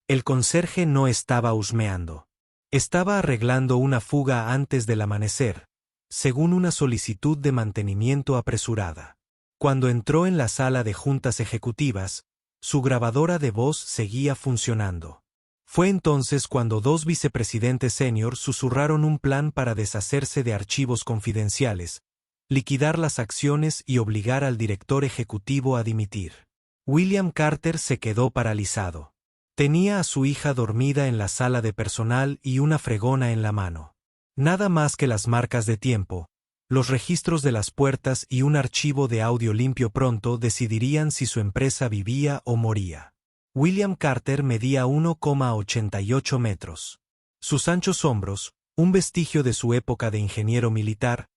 El conserje no estaba husmeando. Estaba arreglando una fuga antes del amanecer, según una solicitud de mantenimiento apresurada. Cuando entró en la sala de juntas ejecutivas, su grabadora de voz seguía funcionando. Fue entonces cuando dos vicepresidentes senior susurraron un plan para deshacerse de archivos confidenciales, liquidar las acciones y obligar al director ejecutivo a dimitir. William Carter se quedó paralizado. Tenía a su hija dormida en la sala de personal y una fregona en la mano. Nada más que las marcas de tiempo, los registros de las puertas y un archivo de audio limpio pronto decidirían si su empresa vivía o moría. William Carter medía 1,88 metros. Sus anchos hombros, un vestigio de su época de ingeniero militar,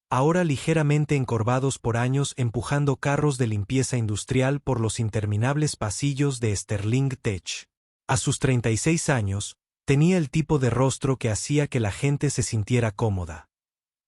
ahora ligeramente encorvados por años empujando carros de limpieza industrial por los interminables pasillos de Sterling Tech. A sus 36 años, tenía el tipo de rostro que hacía que la gente se sintiera cómoda.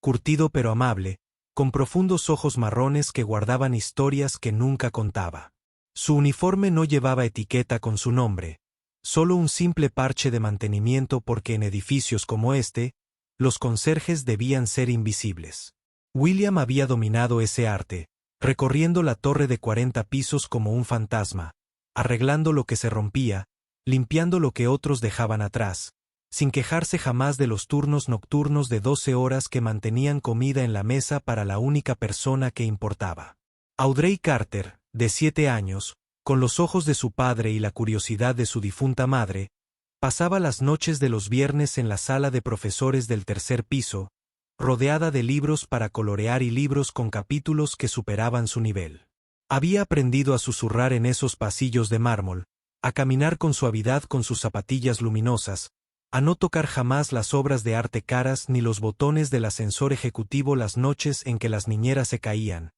Curtido pero amable, con profundos ojos marrones que guardaban historias que nunca contaba. Su uniforme no llevaba etiqueta con su nombre, solo un simple parche de mantenimiento porque en edificios como este, los conserjes debían ser invisibles. William había dominado ese arte, recorriendo la torre de 40 pisos como un fantasma, arreglando lo que se rompía, limpiando lo que otros dejaban atrás, sin quejarse jamás de los turnos nocturnos de 12 horas que mantenían comida en la mesa para la única persona que importaba. Audrey Carter, de 7 años, con los ojos de su padre y la curiosidad de su difunta madre, pasaba las noches de los viernes en la sala de profesores del tercer piso, rodeada de libros para colorear y libros con capítulos que superaban su nivel. Había aprendido a susurrar en esos pasillos de mármol, a caminar con suavidad con sus zapatillas luminosas, a no tocar jamás las obras de arte caras ni los botones del ascensor ejecutivo las noches en que las niñeras se caían,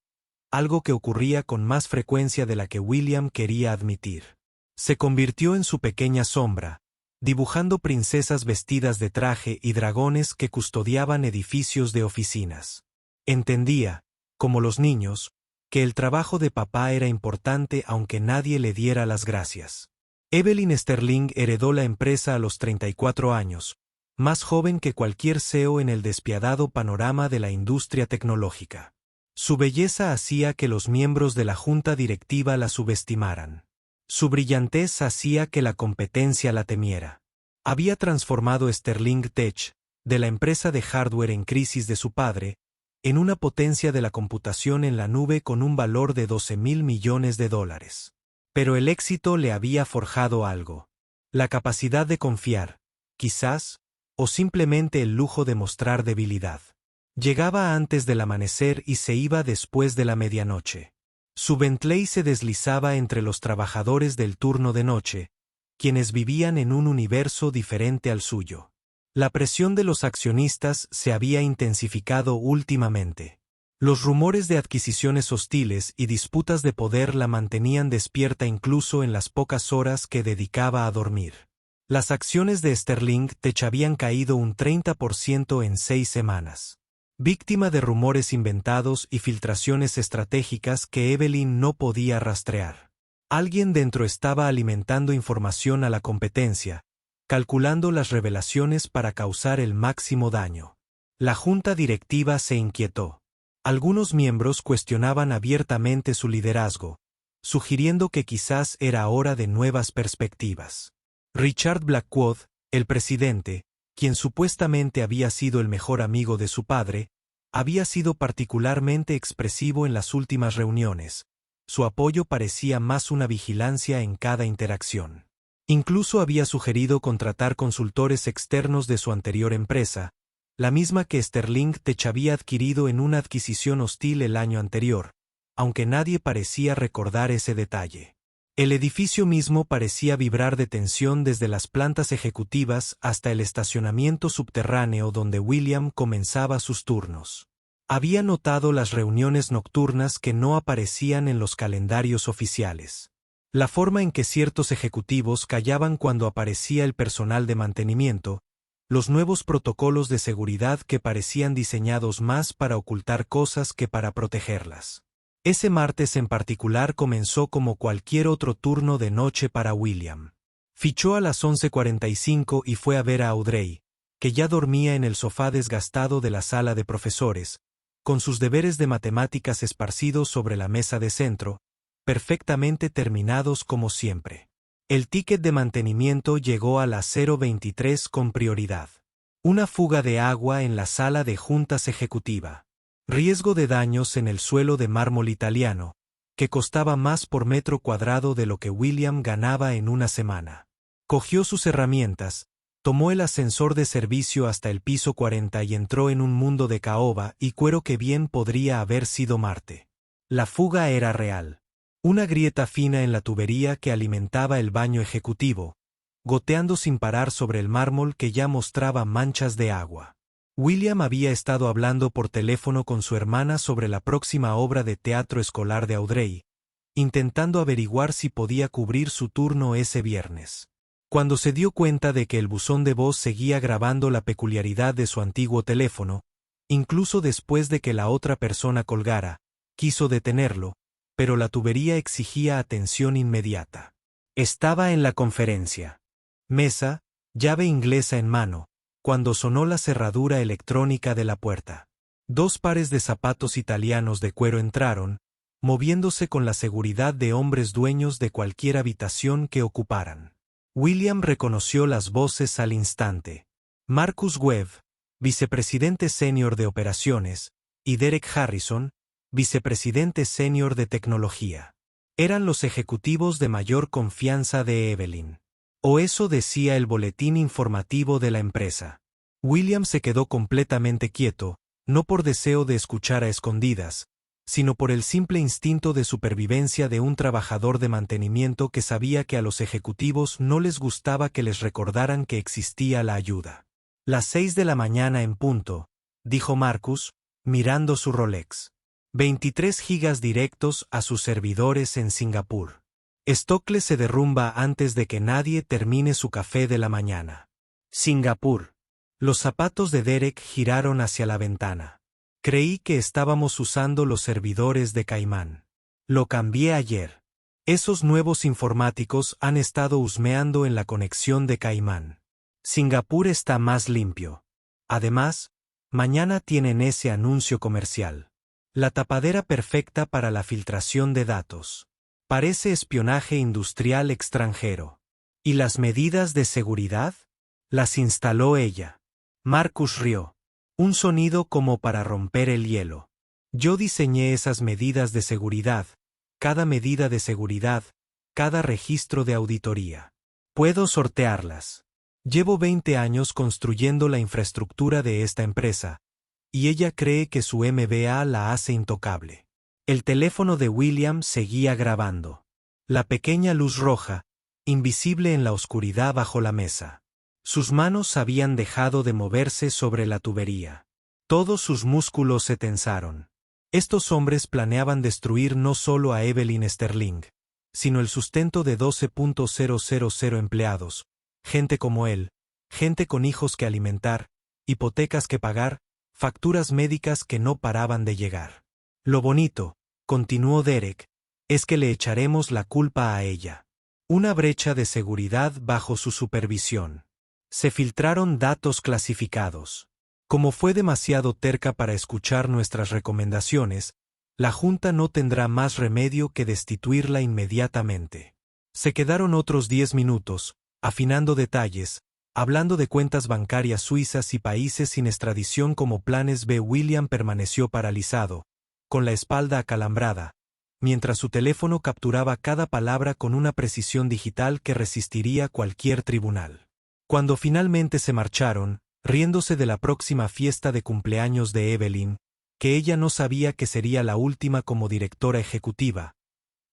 algo que ocurría con más frecuencia de la que William quería admitir. Se convirtió en su pequeña sombra, dibujando princesas vestidas de traje y dragones que custodiaban edificios de oficinas. Entendía, como los niños, que el trabajo de papá era importante aunque nadie le diera las gracias. Evelyn Sterling heredó la empresa a los 34 años, más joven que cualquier CEO en el despiadado panorama de la industria tecnológica. Su belleza hacía que los miembros de la junta directiva la subestimaran. Su brillantez hacía que la competencia la temiera. Había transformado Sterling Tech, de la empresa de hardware en crisis de su padre, en una potencia de la computación en la nube con un valor de $12,000 millones. Pero el éxito le había forjado algo. La capacidad de confiar, quizás, o simplemente el lujo de mostrar debilidad. Llegaba antes del amanecer y se iba después de la medianoche. Su Bentley se deslizaba entre los trabajadores del turno de noche, quienes vivían en un universo diferente al suyo. La presión de los accionistas se había intensificado últimamente. Los rumores de adquisiciones hostiles y disputas de poder la mantenían despierta incluso en las pocas horas que dedicaba a dormir. Las acciones de Sterling Tech habían caído un 30% en 6 semanas. Víctima de rumores inventados y filtraciones estratégicas que Evelyn no podía rastrear. Alguien dentro estaba alimentando información a la competencia, calculando las revelaciones para causar el máximo daño. La junta directiva se inquietó. Algunos miembros cuestionaban abiertamente su liderazgo, sugiriendo que quizás era hora de nuevas perspectivas. Richard Blackwood, el presidente, quien supuestamente había sido el mejor amigo de su padre, había sido particularmente expresivo en las últimas reuniones. Su apoyo parecía más una vigilancia en cada interacción. Incluso había sugerido contratar consultores externos de su anterior empresa, la misma que Sterling Tech había adquirido en una adquisición hostil el año anterior, aunque nadie parecía recordar ese detalle. El edificio mismo parecía vibrar de tensión desde las plantas ejecutivas hasta el estacionamiento subterráneo donde William comenzaba sus turnos. Había notado las reuniones nocturnas que no aparecían en los calendarios oficiales. La forma en que ciertos ejecutivos callaban cuando aparecía el personal de mantenimiento, los nuevos protocolos de seguridad que parecían diseñados más para ocultar cosas que para protegerlas. Ese martes en particular comenzó como cualquier otro turno de noche para William. Fichó a las 11:45 y fue a ver a Audrey, que ya dormía en el sofá desgastado de la sala de profesores, con sus deberes de matemáticas esparcidos sobre la mesa de centro, perfectamente terminados como siempre. El ticket de mantenimiento llegó a las 0:23 con prioridad. Una fuga de agua en la sala de juntas ejecutiva. Riesgo de daños en el suelo de mármol italiano, que costaba más por metro cuadrado de lo que William ganaba en una semana. Cogió sus herramientas, tomó el ascensor de servicio hasta el piso 40 y entró en un mundo de caoba y cuero que bien podría haber sido Marte. La fuga era real. Una grieta fina en la tubería que alimentaba el baño ejecutivo, goteando sin parar sobre el mármol que ya mostraba manchas de agua. William había estado hablando por teléfono con su hermana sobre la próxima obra de teatro escolar de Audrey, intentando averiguar si podía cubrir su turno ese viernes. Cuando se dio cuenta de que el buzón de voz seguía grabando la peculiaridad de su antiguo teléfono, incluso después de que la otra persona colgara, quiso detenerlo, pero la tubería exigía atención inmediata. Estaba en la conferencia. Mesa, llave inglesa en mano, cuando sonó la cerradura electrónica de la puerta. 2 pares de zapatos italianos de cuero entraron, moviéndose con la seguridad de hombres dueños de cualquier habitación que ocuparan. William reconoció las voces al instante. Marcus Webb, vicepresidente senior de operaciones, y Derek Harrison, vicepresidente senior de tecnología. Eran los ejecutivos de mayor confianza de Evelyn. O eso decía el boletín informativo de la empresa. William se quedó completamente quieto, no por deseo de escuchar a escondidas, sino por el simple instinto de supervivencia de un trabajador de mantenimiento que sabía que a los ejecutivos no les gustaba que les recordaran que existía la ayuda. Las 6 de la mañana en punto, dijo Marcus, mirando su Rolex. 23 gigas directos a sus servidores en Singapur. Stokely se derrumba antes de que nadie termine su café de la mañana. Singapur. Los zapatos de Derek giraron hacia la ventana. Creí que estábamos usando los servidores de Caimán. Lo cambié ayer. Esos nuevos informáticos han estado husmeando en la conexión de Caimán. Singapur está más limpio. Además, mañana tienen ese anuncio comercial. La tapadera perfecta para la filtración de datos. Parece espionaje industrial extranjero. ¿Y las medidas de seguridad? Las instaló ella. Marcus rió. Un sonido como para romper el hielo. Yo diseñé esas medidas de seguridad, cada medida de seguridad, cada registro de auditoría. Puedo sortearlas. Llevo 20 años construyendo la infraestructura de esta empresa, y ella cree que su MBA la hace intocable. El teléfono de William seguía grabando. La pequeña luz roja, invisible en la oscuridad bajo la mesa. Sus manos habían dejado de moverse sobre la tubería. Todos sus músculos se tensaron. Estos hombres planeaban destruir no solo a Evelyn Sterling, sino el sustento de 12,000 empleados, gente como él, gente con hijos que alimentar, hipotecas que pagar, facturas médicas que no paraban de llegar. Lo bonito, continuó Derek, es que le echaremos la culpa a ella. Una brecha de seguridad bajo su supervisión. Se filtraron datos clasificados. Como fue demasiado terca para escuchar nuestras recomendaciones, la Junta no tendrá más remedio que destituirla inmediatamente. Se quedaron otros 10 minutos, afinando detalles, hablando de cuentas bancarias suizas y países sin extradición como planes B. William permaneció paralizado, con la espalda acalambrada, mientras su teléfono capturaba cada palabra con una precisión digital que resistiría cualquier tribunal. Cuando finalmente se marcharon, riéndose de la próxima fiesta de cumpleaños de Evelyn, que ella no sabía que sería la última como directora ejecutiva,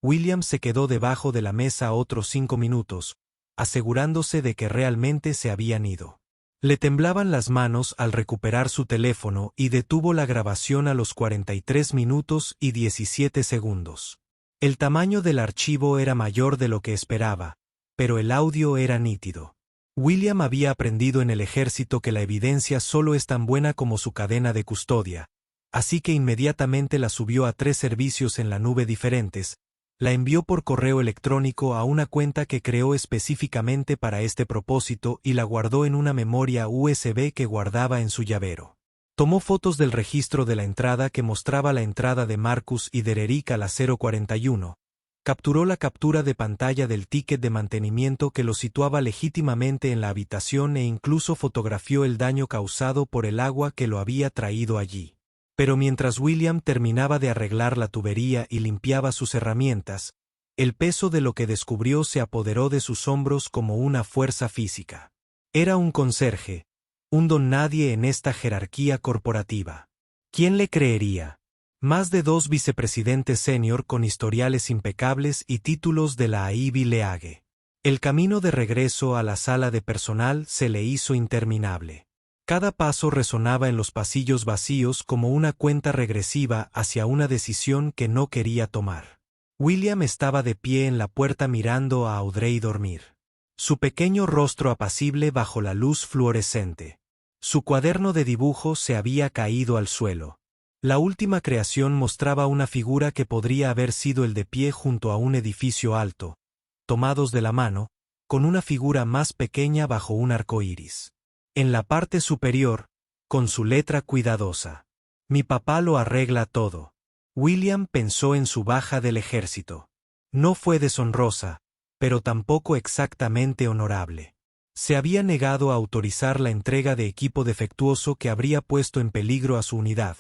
William se quedó debajo de la mesa otros 5 minutos, asegurándose de que realmente se habían ido. Le temblaban las manos al recuperar su teléfono y detuvo la grabación a los 43 minutos y 17 segundos. El tamaño del archivo era mayor de lo que esperaba, pero el audio era nítido. William había aprendido en el ejército que la evidencia solo es tan buena como su cadena de custodia, así que inmediatamente la subió a 3 servicios en la nube diferentes, La envió por correo electrónico a una cuenta que creó específicamente para este propósito y la guardó en una memoria USB que guardaba en su llavero. Tomó fotos del registro de la entrada que mostraba la entrada de Marcus y Dererick a las 0:41. Capturó la captura de pantalla del ticket de mantenimiento que lo situaba legítimamente en la habitación e incluso fotografió el daño causado por el agua que lo había traído allí. Pero mientras William terminaba de arreglar la tubería y limpiaba sus herramientas, el peso de lo que descubrió se apoderó de sus hombros como una fuerza física. Era un conserje, un don nadie en esta jerarquía corporativa. ¿Quién le creería? Más de 2 vicepresidentes senior con historiales impecables y títulos de la Ivy League. El camino de regreso a la sala de personal se le hizo interminable. Cada paso resonaba en los pasillos vacíos como una cuenta regresiva hacia una decisión que no quería tomar. William estaba de pie en la puerta mirando a Audrey dormir. Su pequeño rostro apacible bajo la luz fluorescente. Su cuaderno de dibujo se había caído al suelo. La última creación mostraba una figura que podría haber sido el de pie junto a un edificio alto, tomados de la mano, con una figura más pequeña bajo un arco iris. En la parte superior, con su letra cuidadosa. Mi papá lo arregla todo. William pensó en su baja del ejército. No fue deshonrosa, pero tampoco exactamente honorable. Se había negado a autorizar la entrega de equipo defectuoso que habría puesto en peligro a su unidad,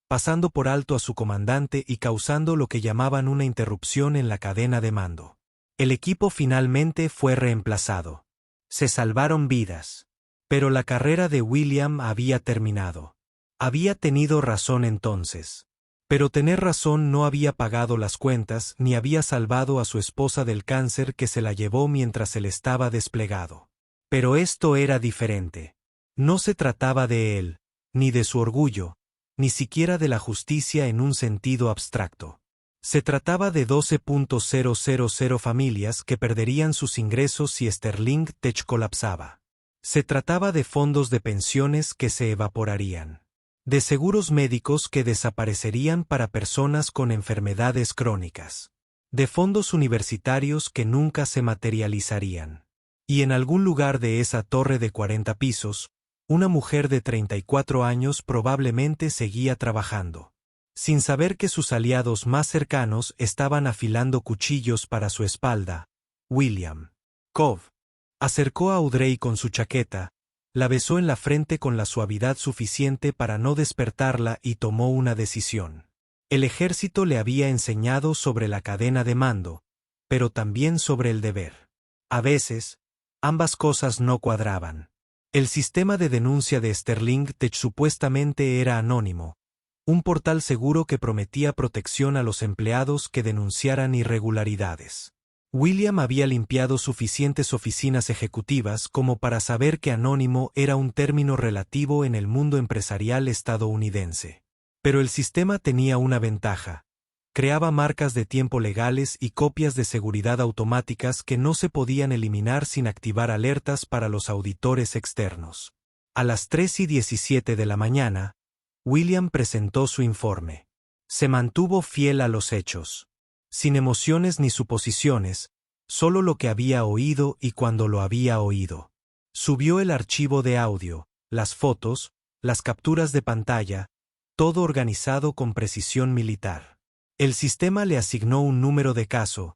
pasando por alto a su comandante y causando lo que llamaban una interrupción en la cadena de mando. El equipo finalmente fue reemplazado. Se salvaron vidas. Pero la carrera de William había terminado. Había tenido razón entonces. Pero tener razón no había pagado las cuentas ni había salvado a su esposa del cáncer que se la llevó mientras él estaba desplegado. Pero esto era diferente. No se trataba de él, ni de su orgullo, ni siquiera de la justicia en un sentido abstracto. Se trataba de 12.000 familias que perderían sus ingresos si Sterling Tech colapsaba. Se trataba de fondos de pensiones que se evaporarían. De seguros médicos que desaparecerían para personas con enfermedades crónicas. De fondos universitarios que nunca se materializarían. Y en algún lugar de esa torre de 40 pisos, una mujer de 34 años probablemente seguía trabajando, sin saber que sus aliados más cercanos estaban afilando cuchillos para su espalda. William Cobb acercó a Audrey con su chaqueta, la besó en la frente con la suavidad suficiente para no despertarla y tomó una decisión. El ejército le había enseñado sobre la cadena de mando, pero también sobre el deber. A veces, ambas cosas no cuadraban. El sistema de denuncia de Sterling Tech supuestamente era anónimo, un portal seguro que prometía protección a los empleados que denunciaran irregularidades. William había limpiado suficientes oficinas ejecutivas como para saber que anónimo era un término relativo en el mundo empresarial estadounidense. Pero el sistema tenía una ventaja. Creaba marcas de tiempo legales y copias de seguridad automáticas que no se podían eliminar sin activar alertas para los auditores externos. A las 3:17 de la mañana, William presentó su informe. Se mantuvo fiel a los hechos. Sin emociones ni suposiciones, solo lo que había oído y cuando lo había oído. Subió el archivo de audio, las fotos, las capturas de pantalla, todo organizado con precisión militar. El sistema le asignó un número de caso,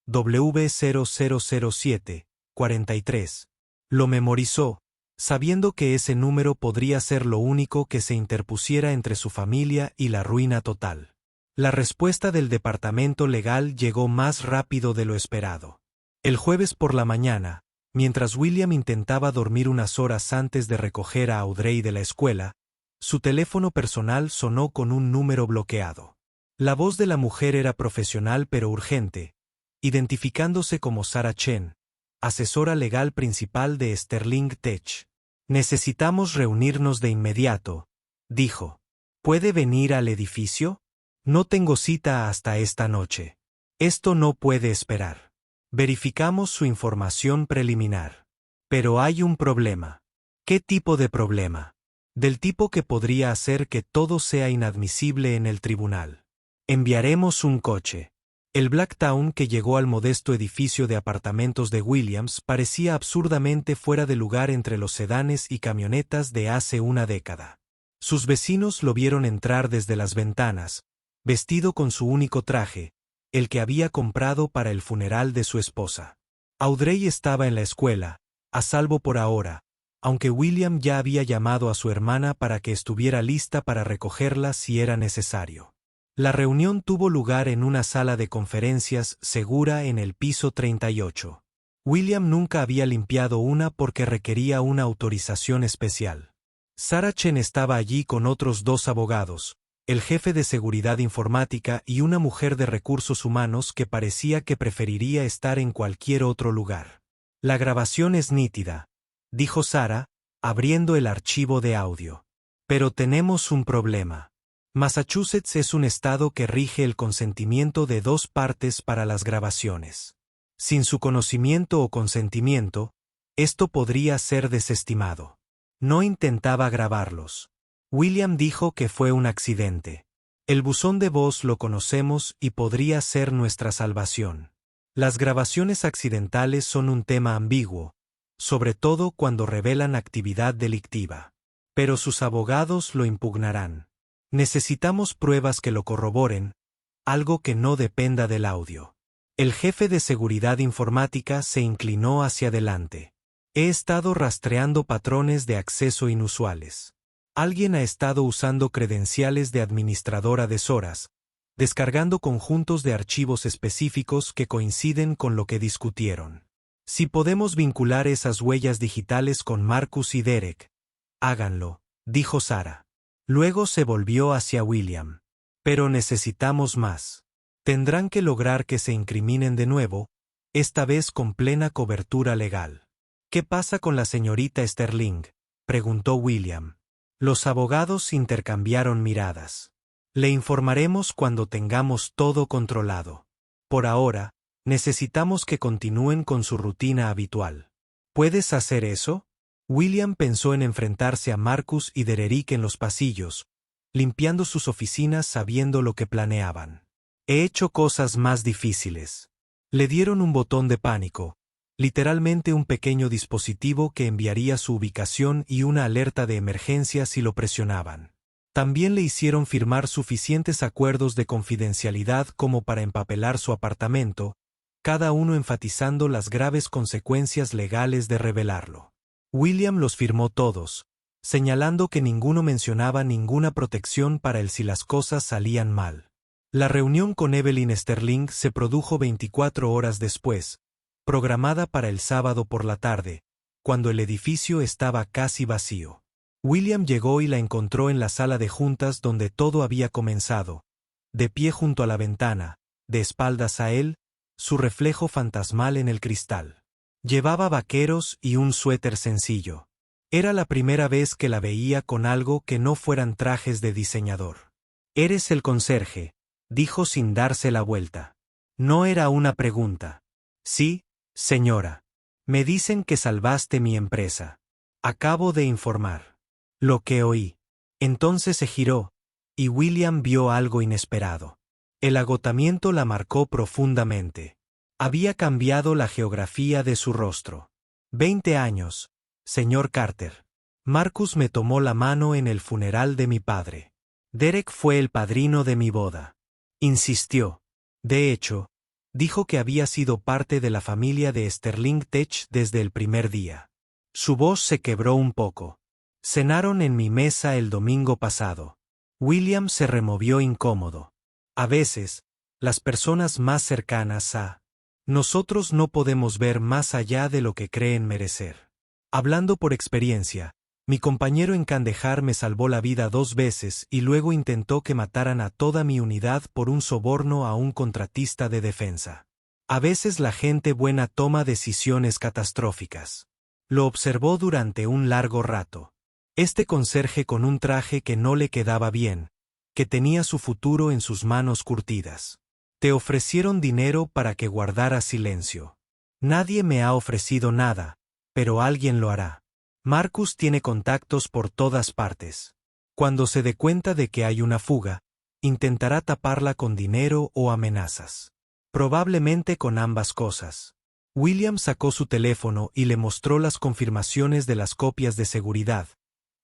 W0007-43. Lo memorizó, sabiendo que ese número podría ser lo único que se interpusiera entre su familia y la ruina total. La respuesta del departamento legal llegó más rápido de lo esperado. El jueves por la mañana, mientras William intentaba dormir unas horas antes de recoger a Audrey de la escuela, su teléfono personal sonó con un número bloqueado. La voz de la mujer era profesional pero urgente, identificándose como Sarah Chen, asesora legal principal de Sterling Tech. Necesitamos reunirnos de inmediato, dijo. ¿Puede venir al edificio? No tengo cita hasta esta noche. Esto no puede esperar. Verificamos su información preliminar. Pero hay un problema. ¿Qué tipo de problema? Del tipo que podría hacer que todo sea inadmisible en el tribunal. Enviaremos un coche. El Blacktown que llegó al modesto edificio de apartamentos de Williams parecía absurdamente fuera de lugar entre los sedanes y camionetas de hace una década. Sus vecinos lo vieron entrar desde las ventanas, vestido con su único traje, el que había comprado para el funeral de su esposa. Audrey estaba en la escuela, a salvo por ahora, aunque William ya había llamado a su hermana para que estuviera lista para recogerla si era necesario. La reunión tuvo lugar en una sala de conferencias segura en el piso 38. William nunca había limpiado una porque requería una autorización especial. Sarah Chen estaba allí con otros 2 abogados, el jefe de seguridad informática y una mujer de recursos humanos que parecía que preferiría estar en cualquier otro lugar. La grabación es nítida, dijo Sarah, abriendo el archivo de audio. Pero tenemos un problema. Massachusetts es un estado que rige el consentimiento de 2 partes para las grabaciones. Sin su conocimiento o consentimiento, esto podría ser desestimado. No intentaba grabarlos. William dijo que fue un accidente. El buzón de voz lo conocemos y podría ser nuestra salvación. Las grabaciones accidentales son un tema ambiguo, sobre todo cuando revelan actividad delictiva. Pero sus abogados lo impugnarán. Necesitamos pruebas que lo corroboren, algo que no dependa del audio. El jefe de seguridad informática se inclinó hacia adelante. He estado rastreando patrones de acceso inusuales. Alguien ha estado usando credenciales de administrador a deshoras, descargando conjuntos de archivos específicos que coinciden con lo que discutieron. Si podemos vincular esas huellas digitales con Marcus y Derek, háganlo, dijo Sarah. Luego se volvió hacia William. Pero necesitamos más. Tendrán que lograr que se incriminen de nuevo, esta vez con plena cobertura legal. ¿Qué pasa con la señorita Sterling?, preguntó William. Los abogados intercambiaron miradas. Le informaremos cuando tengamos todo controlado. Por ahora, necesitamos que continúen con su rutina habitual. ¿Puedes hacer eso? William pensó en enfrentarse a Marcus y Derek en los pasillos, limpiando sus oficinas sabiendo lo que planeaban. He hecho cosas más difíciles. Le dieron un botón de pánico, literalmente un pequeño dispositivo que enviaría su ubicación y una alerta de emergencia si lo presionaban. También le hicieron firmar suficientes acuerdos de confidencialidad como para empapelar su apartamento, cada uno enfatizando las graves consecuencias legales de revelarlo. William los firmó todos, señalando que ninguno mencionaba ninguna protección para él si las cosas salían mal. La reunión con Evelyn Sterling se produjo 24 horas después, programada para el sábado por la tarde, cuando el edificio estaba casi vacío. William llegó y la encontró en la sala de juntas donde todo había comenzado, de pie junto a la ventana, de espaldas a él, su reflejo fantasmal en el cristal. Llevaba vaqueros y un suéter sencillo. Era la primera vez que la veía con algo que no fueran trajes de diseñador. «Eres el conserje», dijo sin darse la vuelta. No era una pregunta. «Sí, señora. Me dicen que salvaste mi empresa. Acabo de informar». Lo que oí. Entonces se giró, y William vio algo inesperado. El agotamiento la marcó profundamente. Había cambiado la geografía de su rostro. 20 años, señor Carter. Marcus me tomó la mano en el funeral de mi padre. Derek fue el padrino de mi boda. Insistió. De hecho, dijo que había sido parte de la familia de Sterling Tech desde el primer día. Su voz se quebró un poco. Cenaron en mi mesa el domingo pasado. William se removió incómodo. A veces, las personas más cercanas a nosotros no podemos ver más allá de lo que creen merecer. Hablando por experiencia, mi compañero en Kandahar me salvó la vida 2 veces y luego intentó que mataran a toda mi unidad por un soborno a un contratista de defensa. A veces la gente buena toma decisiones catastróficas. Lo observó durante un largo rato. Este conserje con un traje que no le quedaba bien, que tenía su futuro en sus manos curtidas. Te ofrecieron dinero para que guardaras silencio. Nadie me ha ofrecido nada, pero alguien lo hará. Marcus tiene contactos por todas partes. Cuando se dé cuenta de que hay una fuga, intentará taparla con dinero o amenazas. Probablemente con ambas cosas. William sacó su teléfono y le mostró las confirmaciones de las copias de seguridad,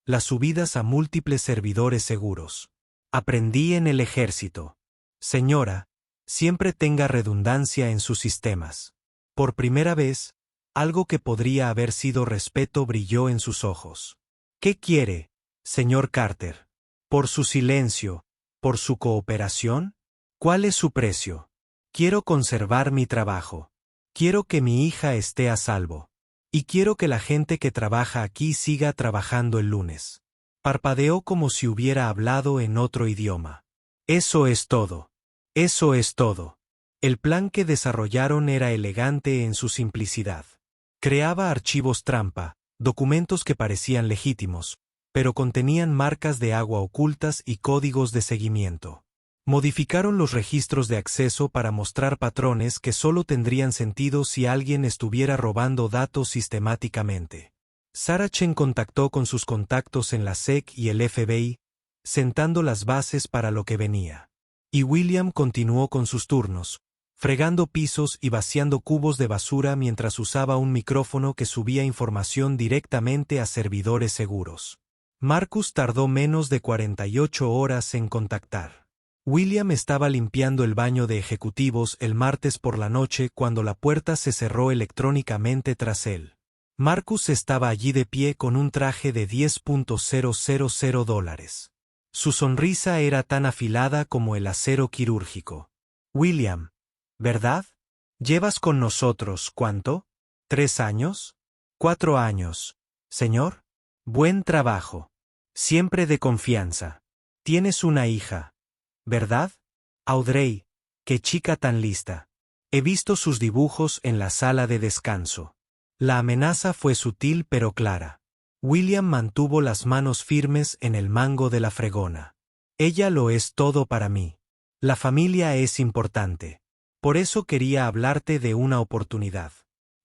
las subidas a múltiples servidores seguros. Aprendí en el ejército. Señora, siempre tenga redundancia en sus sistemas. Por primera vez, algo que podría haber sido respeto brilló en sus ojos. ¿Qué quiere, señor Carter? ¿Por su silencio? ¿Por su cooperación? ¿Cuál es su precio? Quiero conservar mi trabajo. Quiero que mi hija esté a salvo. Y quiero que la gente que trabaja aquí siga trabajando el lunes. Parpadeó como si hubiera hablado en otro idioma. Eso es todo. Eso es todo. El plan que desarrollaron era elegante en su simplicidad. Creaba archivos trampa, documentos que parecían legítimos, pero contenían marcas de agua ocultas y códigos de seguimiento. Modificaron los registros de acceso para mostrar patrones que solo tendrían sentido si alguien estuviera robando datos sistemáticamente. Sarah Chen contactó con sus contactos en la SEC y el FBI, sentando las bases para lo que venía. Y William continuó con sus turnos, fregando pisos y vaciando cubos de basura mientras usaba un micrófono que subía información directamente a servidores seguros. Marcus tardó menos de 48 horas en contactar. William estaba limpiando el baño de ejecutivos el martes por la noche cuando la puerta se cerró electrónicamente tras él. Marcus estaba allí de pie con un traje de $10,000. Su sonrisa era tan afilada como el acero quirúrgico. William, ¿verdad? ¿Llevas con nosotros cuánto? ¿3 años? 4 años. Señor, buen trabajo. Siempre de confianza. Tienes una hija, ¿verdad? Audrey, qué chica tan lista. He visto sus dibujos en la sala de descanso. La amenaza fue sutil pero clara. William mantuvo las manos firmes en el mango de la fregona. Ella lo es todo para mí. La familia es importante. Por eso quería hablarte de una oportunidad.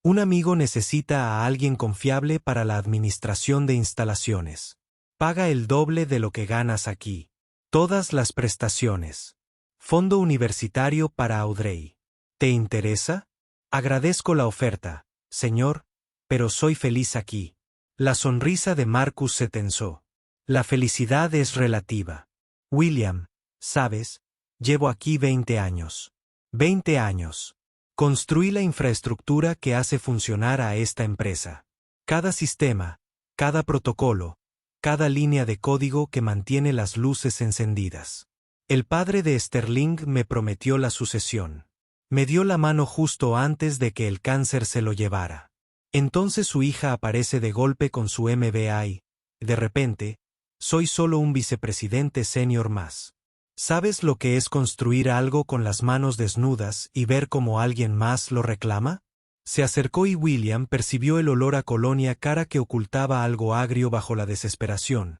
Un amigo necesita a alguien confiable para la administración de instalaciones. Paga el doble de lo que ganas aquí. Todas las prestaciones. Fondo universitario para Audrey. ¿Te interesa? Agradezco la oferta, señor, pero soy feliz aquí. La sonrisa de Marcus se tensó. La felicidad es relativa. William, sabes, llevo aquí 20 años. 20 años. Construí la infraestructura que hace funcionar a esta empresa. Cada sistema, cada protocolo, cada línea de código que mantiene las luces encendidas. El padre de Sterling me prometió la sucesión. Me dio la mano justo antes de que el cáncer se lo llevara. Entonces su hija aparece de golpe con su MBA y, de repente, soy solo un vicepresidente senior más. ¿Sabes lo que es construir algo con las manos desnudas y ver cómo alguien más lo reclama? Se acercó y William percibió el olor a colonia cara que ocultaba algo agrio bajo la desesperación,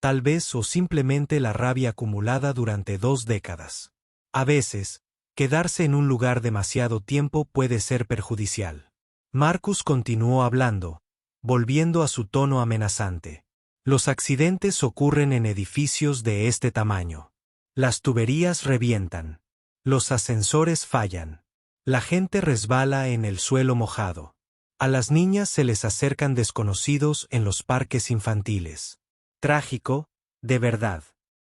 tal vez o simplemente la rabia acumulada durante 2 décadas. A veces, quedarse en un lugar demasiado tiempo puede ser perjudicial. Marcus continuó hablando, volviendo a su tono amenazante. Los accidentes ocurren en edificios de este tamaño. Las tuberías revientan. Los ascensores fallan. La gente resbala en el suelo mojado. A las niñas se les acercan desconocidos en los parques infantiles. Trágico, de verdad.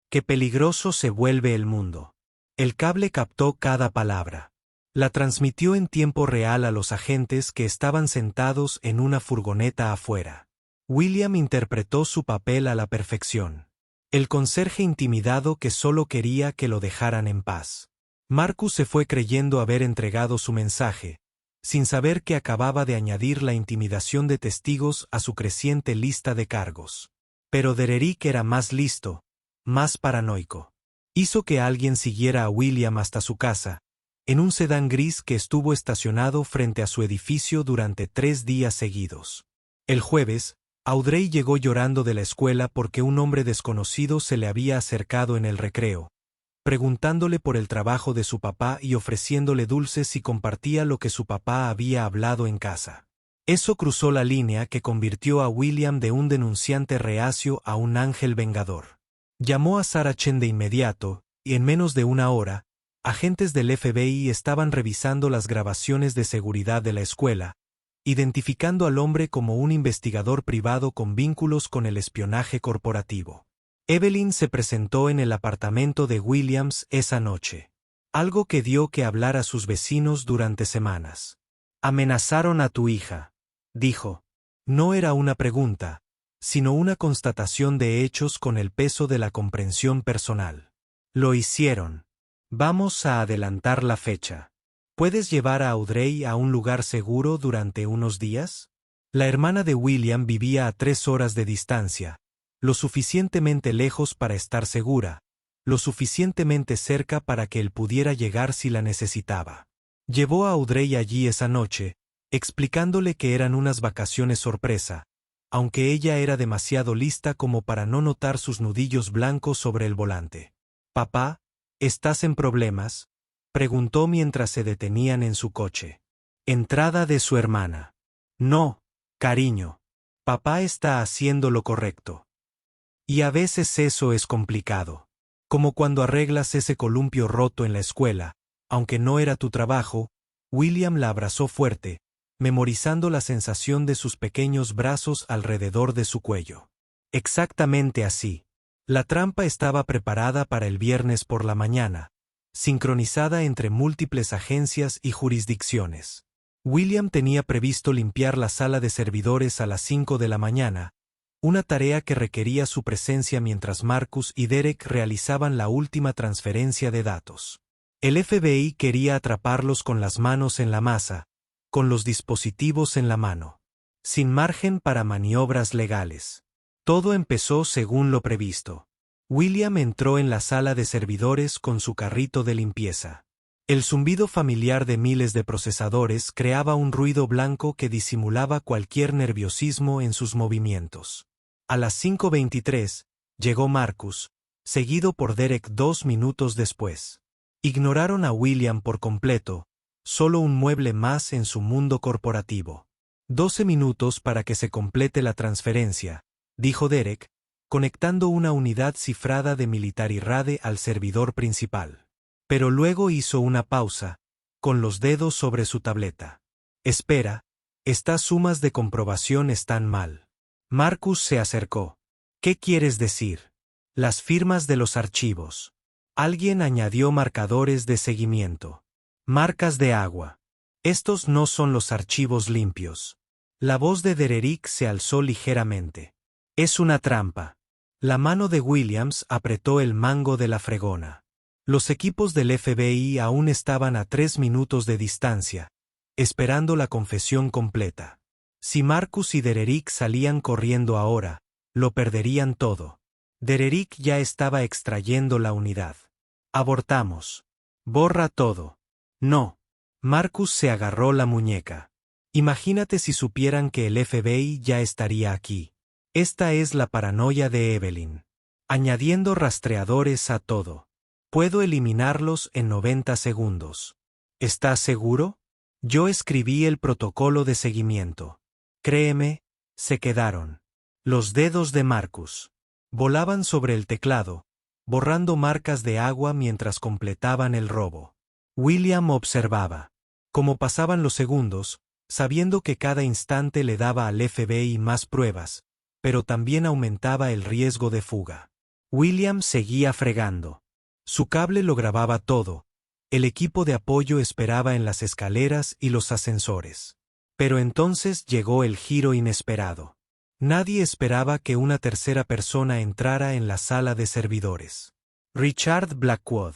Qué peligroso se vuelve el mundo. El cable captó cada palabra. La transmitió en tiempo real a los agentes que estaban sentados en una furgoneta afuera. William interpretó su papel a la perfección. El conserje intimidado que solo quería que lo dejaran en paz. Marcus se fue creyendo haber entregado su mensaje, sin saber que acababa de añadir la intimidación de testigos a su creciente lista de cargos. Pero Dererick era más listo, más paranoico. Hizo que alguien siguiera a William hasta su casa, en un sedán gris que estuvo estacionado frente a su edificio durante 3 días seguidos. El jueves, Audrey llegó llorando de la escuela porque un hombre desconocido se le había acercado en el recreo, preguntándole por el trabajo de su papá y ofreciéndole dulces si compartía lo que su papá había hablado en casa. Eso cruzó la línea que convirtió a William de un denunciante reacio a un ángel vengador. Llamó a Sarah Chen de inmediato, y en menos de 1 hora, Agentes del FBI estaban revisando las grabaciones de seguridad de la escuela, identificando al hombre como un investigador privado con vínculos con el espionaje corporativo. Evelyn se presentó en el apartamento de Williams esa noche, algo que dio que hablar a sus vecinos durante semanas. «Amenazaron a tu hija», dijo. No era una pregunta, sino una constatación de hechos con el peso de la comprensión personal. «Lo hicieron. Vamos a adelantar la fecha. ¿Puedes llevar a Audrey a un lugar seguro durante unos días?» La hermana de William vivía a 3 horas de distancia, lo suficientemente lejos para estar segura, lo suficientemente cerca para que él pudiera llegar si la necesitaba. Llevó a Audrey allí esa noche, explicándole que eran unas vacaciones sorpresa, aunque ella era demasiado lista como para no notar sus nudillos blancos sobre el volante. «Papá, ¿estás en problemas?», preguntó mientras se detenían en su coche. Entrada de su hermana. «No, cariño. Papá está haciendo lo correcto. Y a veces eso es complicado. Como cuando arreglas ese columpio roto en la escuela, aunque no era tu trabajo». William la abrazó fuerte, memorizando la sensación de sus pequeños brazos alrededor de su cuello. Exactamente así. La trampa estaba preparada para el viernes por la mañana, sincronizada entre múltiples agencias y jurisdicciones. William tenía previsto limpiar la sala de servidores a las 5 de la mañana, una tarea que requería su presencia mientras Marcus y Derek realizaban la última transferencia de datos. El FBI quería atraparlos con las manos en la masa, con los dispositivos en la mano, sin margen para maniobras legales. Todo empezó según lo previsto. William entró en la sala de servidores con su carrito de limpieza. El zumbido familiar de miles de procesadores creaba un ruido blanco que disimulaba cualquier nerviosismo en sus movimientos. A las 5:23, llegó Marcus, seguido por Derek 2 minutos después. Ignoraron a William por completo, solo un mueble más en su mundo corporativo. 12 minutos para que se complete la transferencia, dijo Derek, conectando una unidad cifrada de Military Rade al servidor principal. Pero luego hizo una pausa, con los dedos sobre su tableta. «Espera, estas sumas de comprobación están mal». Marcus se acercó. «¿Qué quieres decir?» «Las firmas de los archivos». Alguien añadió marcadores de seguimiento. «Marcas de agua. Estos no son los archivos limpios». La voz de Derek se alzó ligeramente. «Es una trampa». La mano de Williams apretó el mango de la fregona. Los equipos del FBI aún estaban a 3 minutos de distancia, esperando la confesión completa. Si Marcus y Derek salían corriendo ahora, lo perderían todo. Derek ya estaba extrayendo la unidad. «Abortamos. Borra todo». «No». Marcus se agarró la muñeca. «Imagínate si supieran que el FBI ya estaría aquí». Esta es la paranoia de Evelyn. Añadiendo rastreadores a todo. «Puedo eliminarlos en 90 segundos. ¿Estás seguro?» Yo escribí el protocolo de seguimiento. Créeme, se quedaron. Los dedos de Marcus volaban sobre el teclado, borrando marcas de agua mientras completaban el robo. William observaba. Como pasaban los segundos, sabiendo que cada instante le daba al FBI más pruebas, pero también aumentaba el riesgo de fuga. William seguía fregando. Su cable lo grababa todo. El equipo de apoyo esperaba en las escaleras y los ascensores. Pero entonces llegó el giro inesperado. Nadie esperaba que una tercera persona entrara en la sala de servidores. Richard Blackwood,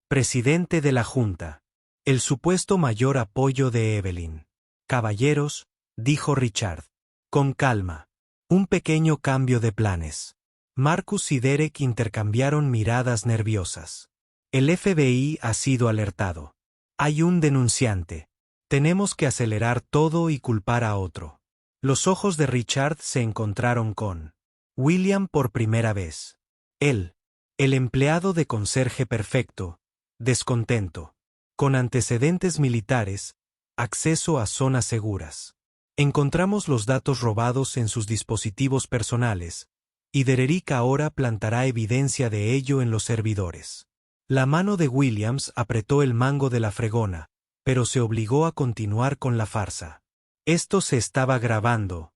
presidente de la Junta. El supuesto mayor apoyo de Evelyn. «Caballeros», dijo Richard. «Con calma. Un pequeño cambio de planes». Marcus y Derek intercambiaron miradas nerviosas. «El FBI ha sido alertado. Hay un denunciante. Tenemos que acelerar todo y culpar a otro». Los ojos de Richard se encontraron con William por primera vez. Él, el empleado de conserje perfecto, descontento, con antecedentes militares, acceso a zonas seguras. Encontramos los datos robados en sus dispositivos personales, y Derek ahora plantará evidencia de ello en los servidores. La mano de Williams apretó el mango de la fregona, pero se obligó a continuar con la farsa. Esto se estaba grabando.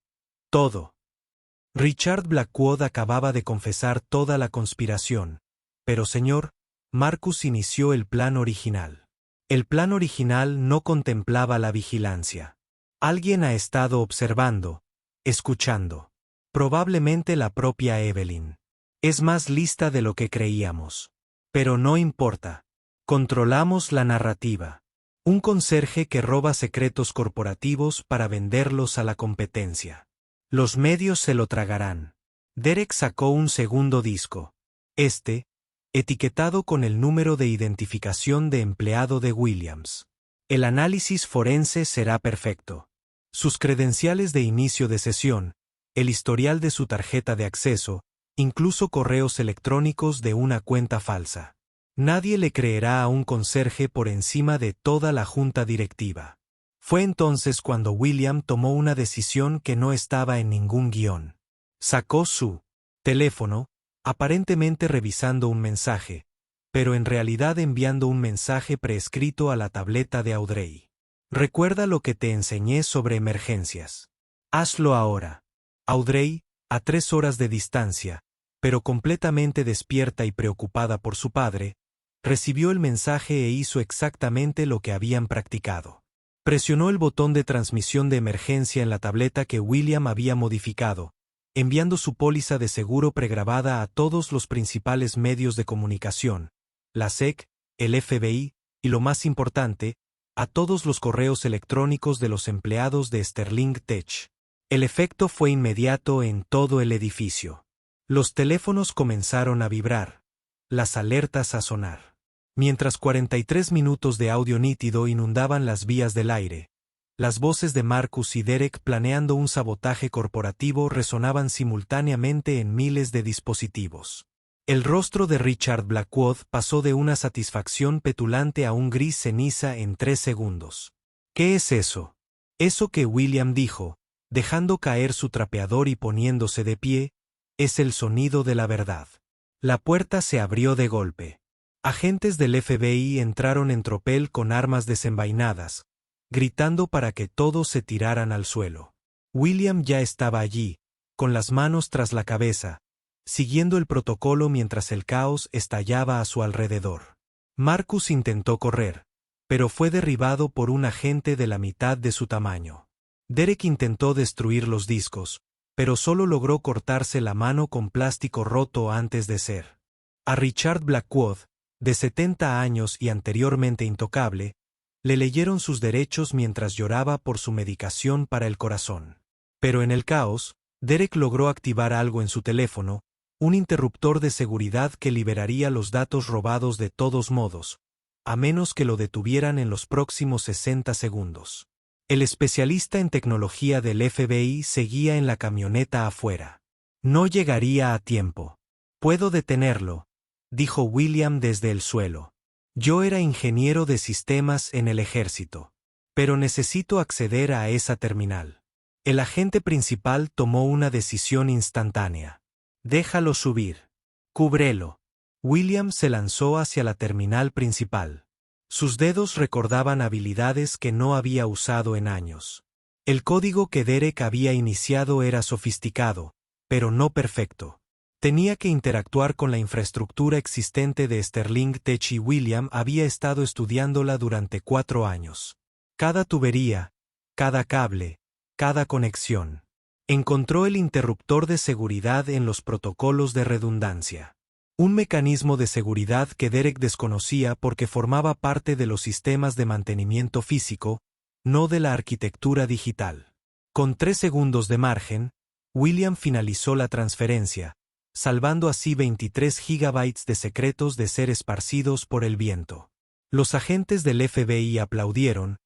Todo. Richard Blackwood acababa de confesar toda la conspiración. Pero señor, Marcus inició el plan original. El plan original no contemplaba la vigilancia. Alguien ha estado observando, escuchando. Probablemente la propia Evelyn. Es más lista de lo que creíamos. Pero no importa. Controlamos la narrativa. Un conserje que roba secretos corporativos para venderlos a la competencia. Los medios se lo tragarán. Derek sacó un segundo disco. Etiquetado con el número de identificación de empleado de Williams. El análisis forense será perfecto. Sus credenciales de inicio de sesión, el historial de su tarjeta de acceso, incluso correos electrónicos de una cuenta falsa. Nadie le creerá a un conserje por encima de toda la junta directiva. Fue entonces cuando William tomó una decisión que no estaba en ningún guión. Sacó su teléfono, aparentemente revisando un mensaje, pero en realidad enviando un mensaje preescrito a la tableta de Audrey. Recuerda lo que te enseñé sobre emergencias. Hazlo ahora. Audrey, a 3 horas de distancia, pero completamente despierta y preocupada por su padre, recibió el mensaje e hizo exactamente lo que habían practicado. Presionó el botón de transmisión de emergencia en la tableta que William había modificado, enviando su póliza de seguro pregrabada a todos los principales medios de comunicación, la SEC, el FBI, y lo más importante, a todos los correos electrónicos de los empleados de Sterling Tech. El efecto fue inmediato en todo el edificio. Los teléfonos comenzaron a vibrar, las alertas a sonar. Mientras 43 minutos de audio nítido inundaban las vías del aire, las voces de Marcus y Derek planeando un sabotaje corporativo resonaban simultáneamente en miles de dispositivos. El rostro de Richard Blackwood pasó de una satisfacción petulante a un gris ceniza en 3 segundos. ¿Qué es eso? Eso que William dijo, dejando caer su trapeador y poniéndose de pie, es el sonido de la verdad. La puerta se abrió de golpe. Agentes del FBI entraron en tropel con armas desenvainadas, gritando para que todos se tiraran al suelo. William ya estaba allí, con las manos tras la cabeza, siguiendo el protocolo mientras el caos estallaba a su alrededor. Marcus intentó correr, pero fue derribado por un agente de la mitad de su tamaño. Derek intentó destruir los discos, pero solo logró cortarse la mano con plástico roto antes de ser. A Richard Blackwood, de 70 años y anteriormente intocable, le leyeron sus derechos mientras lloraba por su medicación para el corazón. Pero en el caos, Derek logró activar algo en su teléfono, un interruptor de seguridad que liberaría los datos robados de todos modos, a menos que lo detuvieran en los próximos 60 segundos. El especialista en tecnología del FBI seguía en la camioneta afuera. No llegaría a tiempo. Puedo detenerlo, dijo William desde el suelo. Yo era ingeniero de sistemas en el ejército. Pero necesito acceder a esa terminal. El agente principal tomó una decisión instantánea. Déjalo subir. Cúbrelo. William se lanzó hacia la terminal principal. Sus dedos recordaban habilidades que no había usado en años. El código que Derek había iniciado era sofisticado, pero no perfecto. Tenía que interactuar con la infraestructura existente de Sterling Tech y William había estado estudiándola durante 4 años. Cada tubería, cada cable, cada conexión. Encontró el interruptor de seguridad en los protocolos de redundancia. Un mecanismo de seguridad que Derek desconocía porque formaba parte de los sistemas de mantenimiento físico, no de la arquitectura digital. Con 3 segundos de margen, William finalizó la transferencia, salvando así 23 gigabytes de secretos de ser esparcidos por el viento. Los agentes del FBI aplaudieron,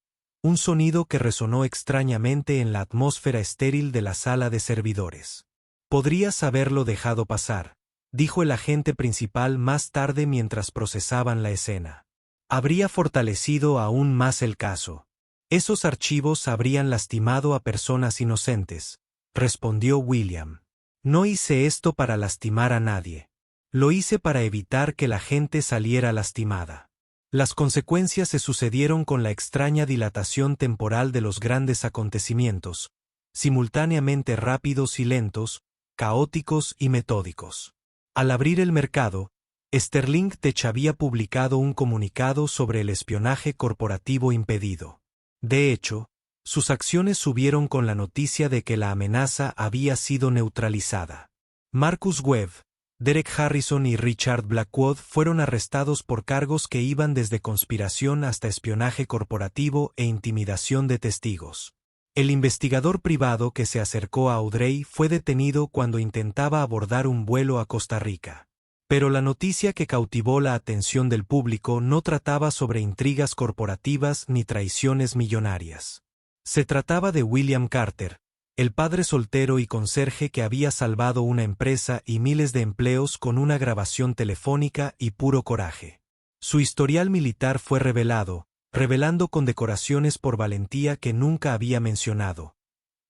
un sonido que resonó extrañamente en la atmósfera estéril de la sala de servidores. Podrías haberlo dejado pasar, dijo el agente principal más tarde mientras procesaban la escena. Habría fortalecido aún más el caso. Esos archivos habrían lastimado a personas inocentes, respondió William. No hice esto para lastimar a nadie. Lo hice para evitar que la gente saliera lastimada. Las consecuencias se sucedieron con la extraña dilatación temporal de los grandes acontecimientos, simultáneamente rápidos y lentos, caóticos y metódicos. Al abrir el mercado, Sterling Tech había publicado un comunicado sobre el espionaje corporativo impedido. De hecho, sus acciones subieron con la noticia de que la amenaza había sido neutralizada. Marcus Webb, Derek Harrison y Richard Blackwood fueron arrestados por cargos que iban desde conspiración hasta espionaje corporativo e intimidación de testigos. El investigador privado que se acercó a Audrey fue detenido cuando intentaba abordar un vuelo a Costa Rica. Pero la noticia que cautivó la atención del público no trataba sobre intrigas corporativas ni traiciones millonarias. Se trataba de William Carter, el padre soltero y conserje que había salvado una empresa y miles de empleos con una grabación telefónica y puro coraje. Su historial militar fue revelando condecoraciones por valentía que nunca había mencionado.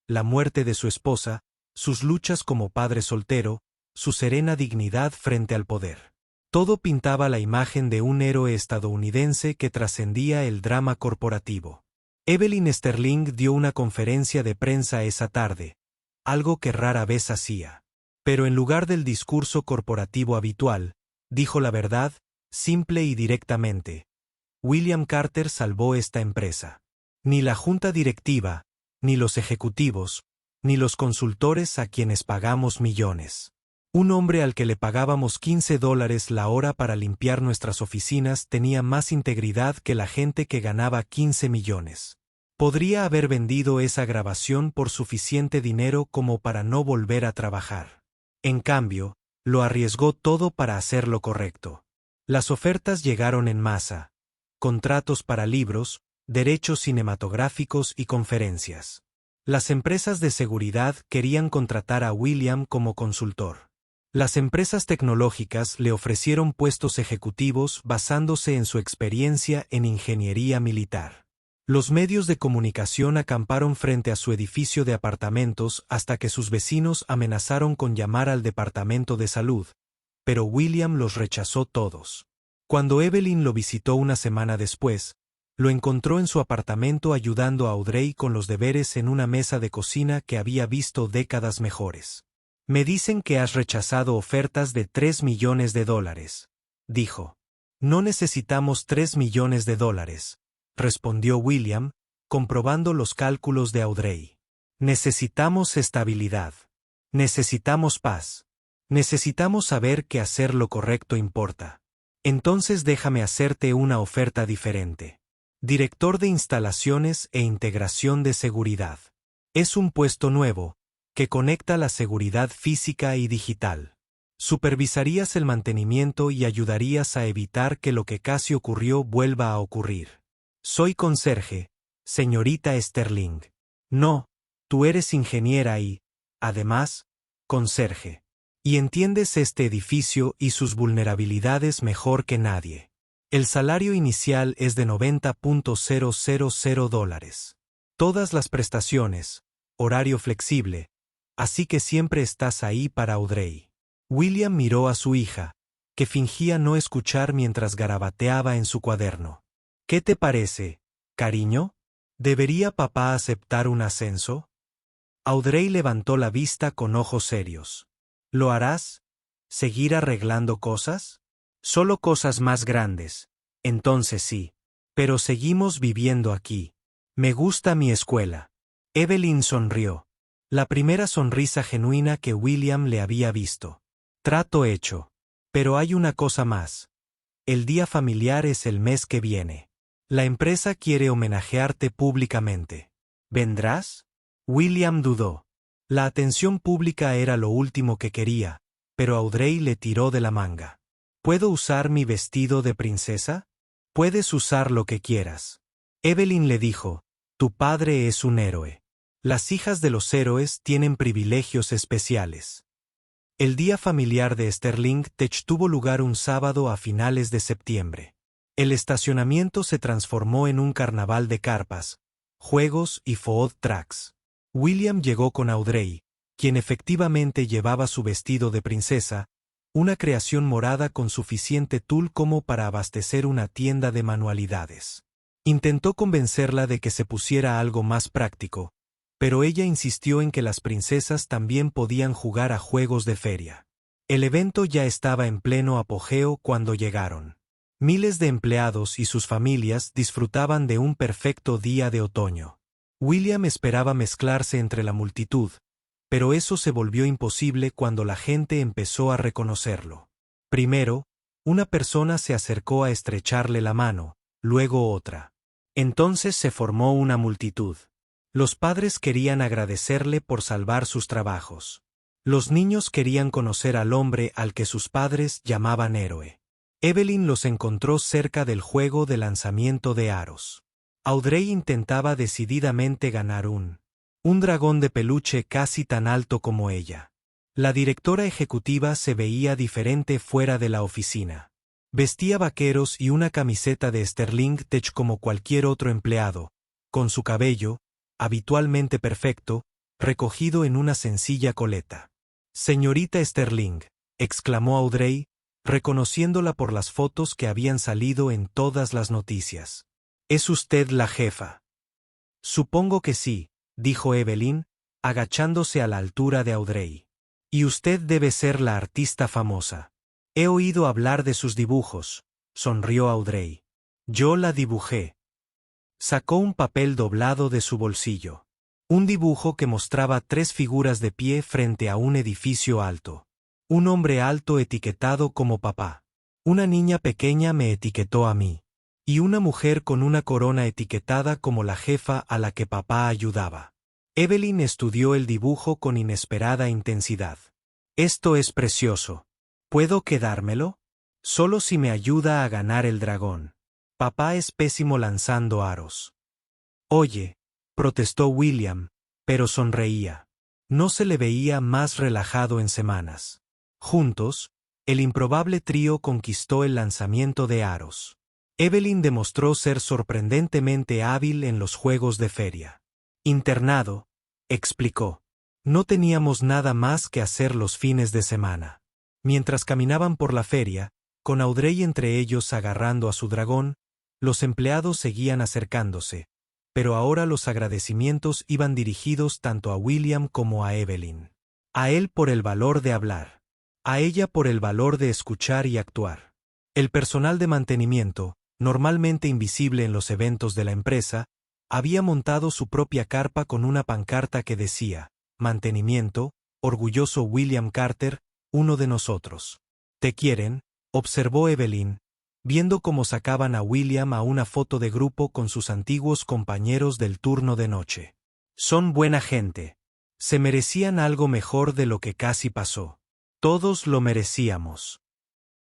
La muerte de su esposa, sus luchas como padre soltero, su serena dignidad frente al poder. Todo pintaba la imagen de un héroe estadounidense que trascendía el drama corporativo. Evelyn Sterling dio una conferencia de prensa esa tarde, algo que rara vez hacía. Pero en lugar del discurso corporativo habitual, dijo la verdad, simple y directamente. William Carter salvó esta empresa. Ni la junta directiva, ni los ejecutivos, ni los consultores a quienes pagamos millones. Un hombre al que le pagábamos $15 la hora para limpiar nuestras oficinas tenía más integridad que la gente que ganaba 15 millones. Podría haber vendido esa grabación por suficiente dinero como para no volver a trabajar. En cambio, lo arriesgó todo para hacer lo correcto. Las ofertas llegaron en masa. Contratos para libros, derechos cinematográficos y conferencias. Las empresas de seguridad querían contratar a William como consultor. Las empresas tecnológicas le ofrecieron puestos ejecutivos basándose en su experiencia en ingeniería militar. Los medios de comunicación acamparon frente a su edificio de apartamentos hasta que sus vecinos amenazaron con llamar al departamento de salud, pero William los rechazó todos. Cuando Evelyn lo visitó una semana después, lo encontró en su apartamento ayudando a Audrey con los deberes en una mesa de cocina que había visto décadas mejores. Me dicen que has rechazado ofertas de $3 millones, dijo. No necesitamos $3 millones, respondió William, comprobando los cálculos de Audrey. Necesitamos estabilidad. Necesitamos paz. Necesitamos saber que hacer lo correcto importa. Entonces déjame hacerte una oferta diferente. Director de instalaciones e integración de seguridad. Es un puesto nuevo, que conecta la seguridad física y digital. Supervisarías el mantenimiento y ayudarías a evitar que lo que casi ocurrió vuelva a ocurrir. Soy conserje, señorita Sterling. No, tú eres ingeniera y, además, conserje. Y entiendes este edificio y sus vulnerabilidades mejor que nadie. El salario inicial es de $90,000. Todas las prestaciones, horario flexible, así que siempre estás ahí para Audrey. William miró a su hija, que fingía no escuchar mientras garabateaba en su cuaderno. ¿Qué te parece, cariño? ¿Debería papá aceptar un ascenso? Audrey levantó la vista con ojos serios. ¿Lo harás? ¿Seguir arreglando cosas? Solo cosas más grandes. Entonces sí. Pero seguimos viviendo aquí. Me gusta mi escuela. Evelyn sonrió. La primera sonrisa genuina que William le había visto. Trato hecho. Pero hay una cosa más. El día familiar es el mes que viene. La empresa quiere homenajearte públicamente. ¿Vendrás? William dudó. La atención pública era lo último que quería, pero Audrey le tiró de la manga. ¿Puedo usar mi vestido de princesa? Puedes usar lo que quieras. Evelyn le dijo, tu padre es un héroe. Las hijas de los héroes tienen privilegios especiales. El día familiar de Sterling Tech tuvo lugar un sábado a finales de septiembre. El estacionamiento se transformó en un carnaval de carpas, juegos y food trucks. William llegó con Audrey, quien efectivamente llevaba su vestido de princesa, una creación morada con suficiente tul como para abastecer una tienda de manualidades. Intentó convencerla de que se pusiera algo más práctico, pero ella insistió en que las princesas también podían jugar a juegos de feria. El evento ya estaba en pleno apogeo cuando llegaron. Miles de empleados y sus familias disfrutaban de un perfecto día de otoño. William esperaba mezclarse entre la multitud, pero eso se volvió imposible cuando la gente empezó a reconocerlo. Primero, una persona se acercó a estrecharle la mano, luego otra. Entonces se formó una multitud. Los padres querían agradecerle por salvar sus trabajos. Los niños querían conocer al hombre al que sus padres llamaban héroe. Evelyn los encontró cerca del juego de lanzamiento de aros. Audrey intentaba decididamente ganar un dragón de peluche casi tan alto como ella. La directora ejecutiva se veía diferente fuera de la oficina. Vestía vaqueros y una camiseta de Sterling Tech como cualquier otro empleado, con su cabello, habitualmente perfecto, recogido en una sencilla coleta. «Señorita Sterling», exclamó Audrey, reconociéndola por las fotos que habían salido en todas las noticias. «¿Es usted la jefa?» «Supongo que sí», dijo Evelyn, agachándose a la altura de Audrey. «Y usted debe ser la artista famosa. He oído hablar de sus dibujos», sonrió Audrey. «Yo la dibujé». Sacó un papel doblado de su bolsillo. Un dibujo que mostraba 3 figuras de pie frente a un edificio alto. Un hombre alto etiquetado como papá. Una niña pequeña me etiquetó a mí. Y una mujer con una corona etiquetada como la jefa a la que papá ayudaba. Evelyn estudió el dibujo con inesperada intensidad. «Esto es precioso. ¿Puedo quedármelo? Solo si me ayuda a ganar el dragón. Papá es pésimo lanzando aros». «Oye», protestó William, pero sonreía. No se le veía más relajado en semanas. Juntos, el improbable trío conquistó el lanzamiento de aros. Evelyn demostró ser sorprendentemente hábil en los juegos de feria. «Internado», explicó. «No teníamos nada más que hacer los fines de semana». Mientras caminaban por la feria, con Audrey entre ellos agarrando a su dragón, los empleados seguían acercándose, pero ahora los agradecimientos iban dirigidos tanto a William como a Evelyn. A él por el valor de hablar. A ella por el valor de escuchar y actuar. El personal de mantenimiento, normalmente invisible en los eventos de la empresa, había montado su propia carpa con una pancarta que decía, «Mantenimiento, orgulloso William Carter, uno de nosotros». «¿Te quieren?», observó Evelyn, viendo cómo sacaban a William a una foto de grupo con sus antiguos compañeros del turno de noche. «Son buena gente. Se merecían algo mejor de lo que casi pasó. Todos lo merecíamos».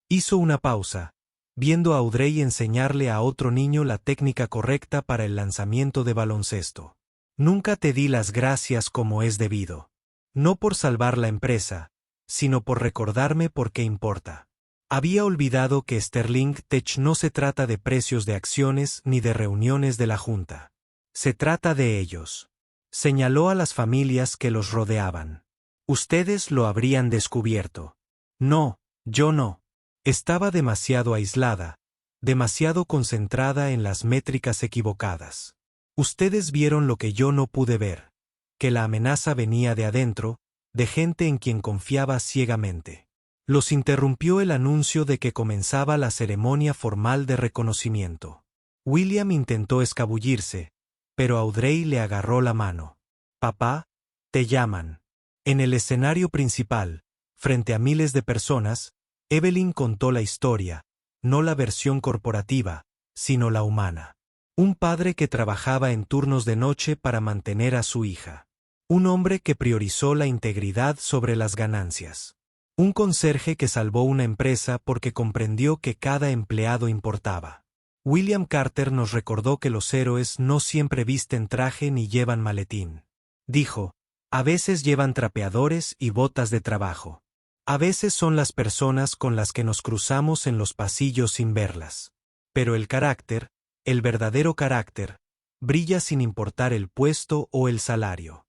Hizo una pausa, viendo a Audrey enseñarle a otro niño la técnica correcta para el lanzamiento de baloncesto. «Nunca te di las gracias como es debido. No por salvar la empresa, sino por recordarme por qué importa». Había olvidado que Sterling Tech no se trata de precios de acciones ni de reuniones de la junta. Se trata de ellos. Señaló a las familias que los rodeaban. «Ustedes lo habrían descubierto». «No, yo no». Estaba demasiado aislada, demasiado concentrada en las métricas equivocadas. «Ustedes vieron lo que yo no pude ver, que la amenaza venía de adentro, de gente en quien confiaba ciegamente». Los interrumpió el anuncio de que comenzaba la ceremonia formal de reconocimiento. William intentó escabullirse, pero Audrey le agarró la mano. «Papá, te llaman». En el escenario principal, frente a miles de personas, Evelyn contó la historia, no la versión corporativa, sino la humana. Un padre que trabajaba en turnos de noche para mantener a su hija. Un hombre que priorizó la integridad sobre las ganancias. Un conserje que salvó una empresa porque comprendió que cada empleado importaba. William Carter nos recordó que los héroes no siempre visten traje ni llevan maletín. Dijo, «A veces llevan trapeadores y botas de trabajo. A veces son las personas con las que nos cruzamos en los pasillos sin verlas. Pero el carácter, el verdadero carácter, brilla sin importar el puesto o el salario».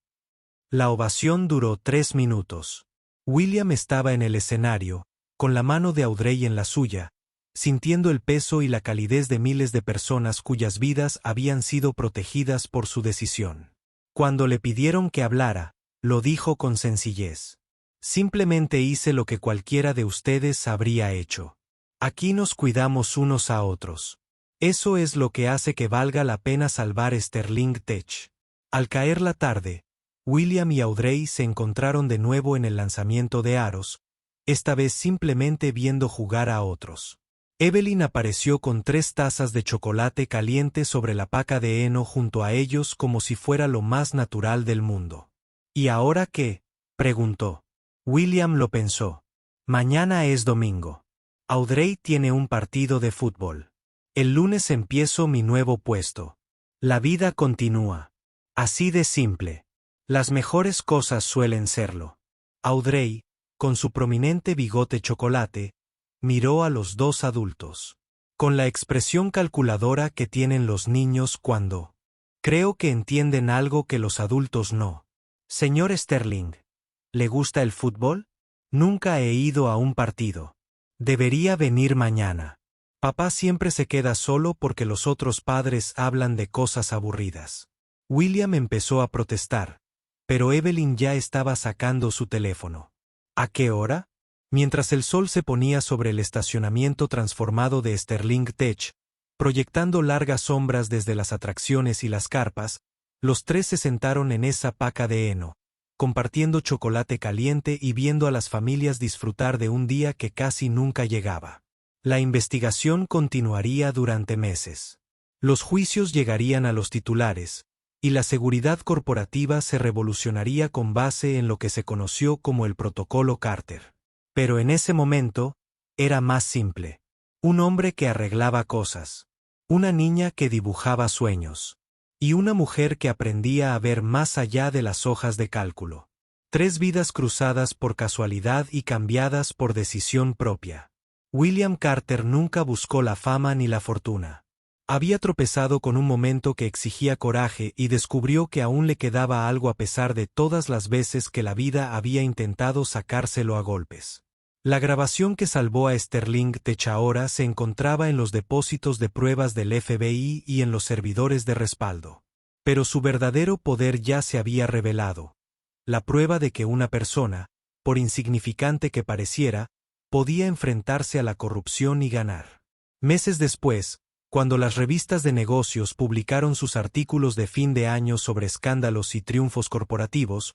La ovación duró 3 minutos. William estaba en el escenario, con la mano de Audrey en la suya, sintiendo el peso y la calidez de miles de personas cuyas vidas habían sido protegidas por su decisión. Cuando le pidieron que hablara, lo dijo con sencillez. Simplemente hice lo que cualquiera de ustedes habría hecho. Aquí nos cuidamos unos a otros. Eso es lo que hace que valga la pena salvar Sterling Tech. Al caer la tarde, William y Audrey se encontraron de nuevo en el lanzamiento de aros, esta vez simplemente viendo jugar a otros. Evelyn apareció con 3 tazas de chocolate caliente sobre la paca de heno junto a ellos como si fuera lo más natural del mundo. ¿Y ahora qué?, preguntó. William lo pensó. Mañana es domingo. Audrey tiene un partido de fútbol. El lunes empiezo mi nuevo puesto. La vida continúa. Así de simple. Las mejores cosas suelen serlo. Audrey, con su prominente bigote chocolate, miró a los 2 adultos. Con la expresión calculadora que tienen los niños cuando creo que entienden algo que los adultos no. Señor Sterling, ¿le gusta el fútbol? Nunca he ido a un partido. Debería venir mañana. Papá siempre se queda solo porque los otros padres hablan de cosas aburridas. William empezó a protestar, pero Evelyn ya estaba sacando su teléfono. ¿A qué hora? Mientras el sol se ponía sobre el estacionamiento transformado de Sterling Tech, proyectando largas sombras desde las atracciones y las carpas, los 3 se sentaron en esa paca de heno, compartiendo chocolate caliente y viendo a las familias disfrutar de un día que casi nunca llegaba. La investigación continuaría durante meses. Los juicios llegarían a los titulares, y la seguridad corporativa se revolucionaría con base en lo que se conoció como el Protocolo Carter. Pero en ese momento, era más simple. Un hombre que arreglaba cosas, una niña que dibujaba sueños, y una mujer que aprendía a ver más allá de las hojas de cálculo. 3 vidas cruzadas por casualidad y cambiadas por decisión propia. William Carter nunca buscó la fama ni la fortuna. Había tropezado con un momento que exigía coraje y descubrió que aún le quedaba algo a pesar de todas las veces que la vida había intentado sacárselo a golpes. La grabación que salvó a Sterling Tech ahora se encontraba en los depósitos de pruebas del FBI y en los servidores de respaldo. Pero su verdadero poder ya se había revelado. La prueba de que una persona, por insignificante que pareciera, podía enfrentarse a la corrupción y ganar. Meses después, cuando las revistas de negocios publicaron sus artículos de fin de año sobre escándalos y triunfos corporativos,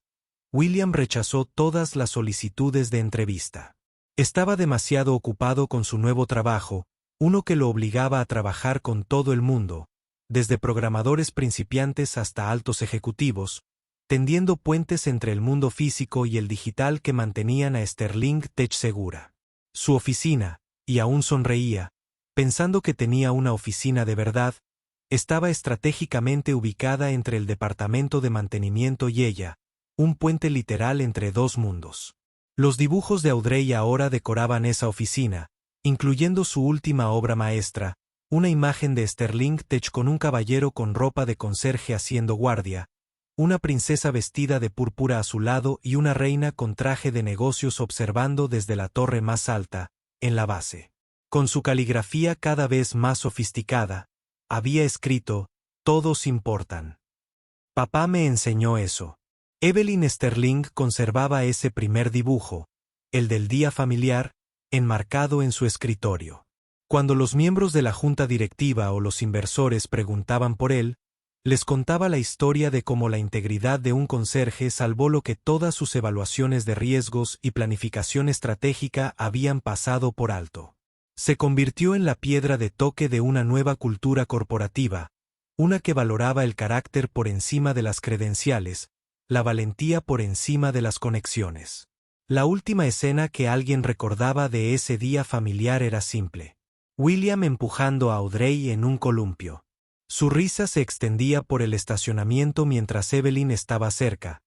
William rechazó todas las solicitudes de entrevista. Estaba demasiado ocupado con su nuevo trabajo, uno que lo obligaba a trabajar con todo el mundo, desde programadores principiantes hasta altos ejecutivos, tendiendo puentes entre el mundo físico y el digital que mantenían a Sterling Tech segura. Su oficina, y aún sonreía, pensando que tenía una oficina de verdad, estaba estratégicamente ubicada entre el departamento de mantenimiento y ella, un puente literal entre 2 mundos. Los dibujos de Audrey ahora decoraban esa oficina, incluyendo su última obra maestra, una imagen de Sterling Tech con un caballero con ropa de conserje haciendo guardia, una princesa vestida de púrpura a su lado y una reina con traje de negocios observando desde la torre más alta, en la base. Con su caligrafía cada vez más sofisticada, había escrito, «Todos importan». Papá me enseñó eso. Evelyn Sterling conservaba ese primer dibujo, el del día familiar, enmarcado en su escritorio. Cuando los miembros de la junta directiva o los inversores preguntaban por él, les contaba la historia de cómo la integridad de un conserje salvó lo que todas sus evaluaciones de riesgos y planificación estratégica habían pasado por alto. Se convirtió en la piedra de toque de una nueva cultura corporativa, una que valoraba el carácter por encima de las credenciales, la valentía por encima de las conexiones. La última escena que alguien recordaba de ese día familiar era simple. William empujando a Audrey en un columpio. Su risa se extendía por el estacionamiento mientras Evelyn estaba cerca,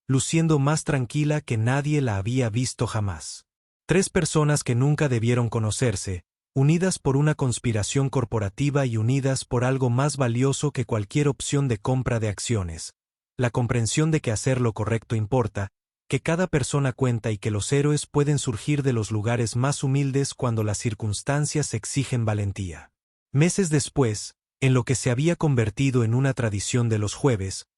luciendo más tranquila que nadie la había visto jamás. 3 personas que nunca debieron conocerse, unidas por una conspiración corporativa y unidas por algo más valioso que cualquier opción de compra de acciones, la comprensión de que hacer lo correcto importa, que cada persona cuenta y que los héroes pueden surgir de los lugares más humildes cuando las circunstancias exigen valentía. Meses después, en lo que se había convertido en una tradición de los jueves,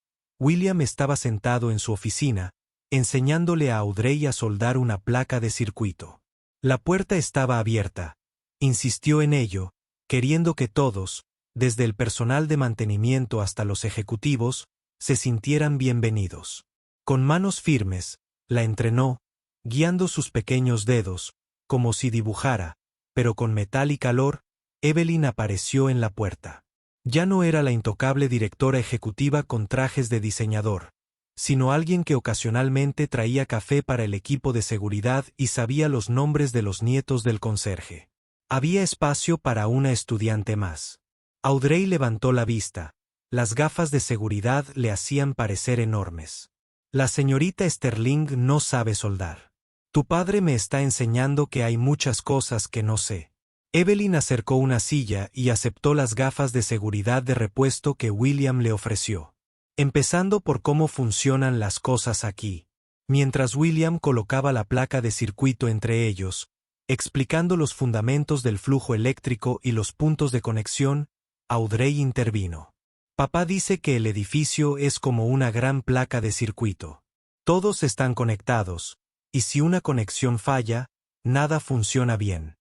William estaba sentado en su oficina, enseñándole a Audrey a soldar una placa de circuito. La puerta estaba abierta. Insistió en ello, queriendo que todos, desde el personal de mantenimiento hasta los ejecutivos, se sintieran bienvenidos. Con manos firmes, la entrenó, guiando sus pequeños dedos, como si dibujara, pero con metal y calor. Evelyn apareció en la puerta. Ya no era la intocable directora ejecutiva con trajes de diseñador, sino alguien que ocasionalmente traía café para el equipo de seguridad y sabía los nombres de los nietos del conserje. Había espacio para una estudiante más. Audrey levantó la vista. Las gafas de seguridad le hacían parecer enormes. La señorita Sterling no sabe soldar. Tu padre me está enseñando que hay muchas cosas que no sé. Evelyn acercó una silla y aceptó las gafas de seguridad de repuesto que William le ofreció. Empezando por cómo funcionan las cosas aquí. Mientras William colocaba la placa de circuito entre ellos, explicando los fundamentos del flujo eléctrico y los puntos de conexión, Audrey intervino. Papá dice que el edificio es como una gran placa de circuito. Todos están conectados, y si una conexión falla, nada funciona bien.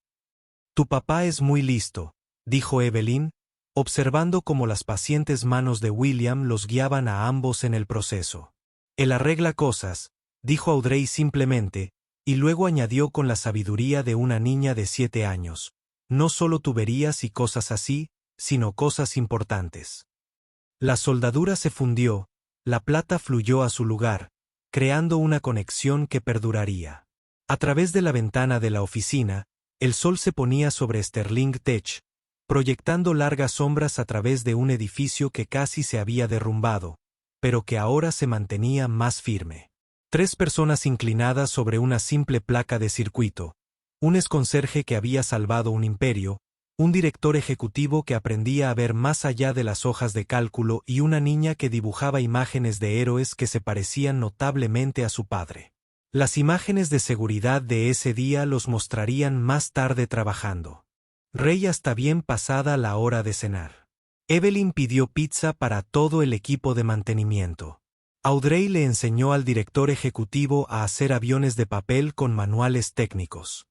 Tu papá es muy listo, dijo Evelyn, observando cómo las pacientes manos de William los guiaban a ambos en el proceso. Él arregla cosas, dijo Audrey simplemente, y luego añadió con la sabiduría de una niña de 7 años. No solo tuberías y cosas así, sino cosas importantes. La soldadura se fundió, la plata fluyó a su lugar, creando una conexión que perduraría. A través de la ventana de la oficina, el sol se ponía sobre Sterling Tech, proyectando largas sombras a través de un edificio que casi se había derrumbado, pero que ahora se mantenía más firme. 3 personas inclinadas sobre una simple placa de circuito, un exconserje que había salvado un imperio, un director ejecutivo que aprendía a ver más allá de las hojas de cálculo y una niña que dibujaba imágenes de héroes que se parecían notablemente a su padre. Las imágenes de seguridad de ese día los mostrarían más tarde trabajando. Rey hasta bien pasada la hora de cenar. Evelyn pidió pizza para todo el equipo de mantenimiento. Audrey le enseñó al director ejecutivo a hacer aviones de papel con manuales técnicos.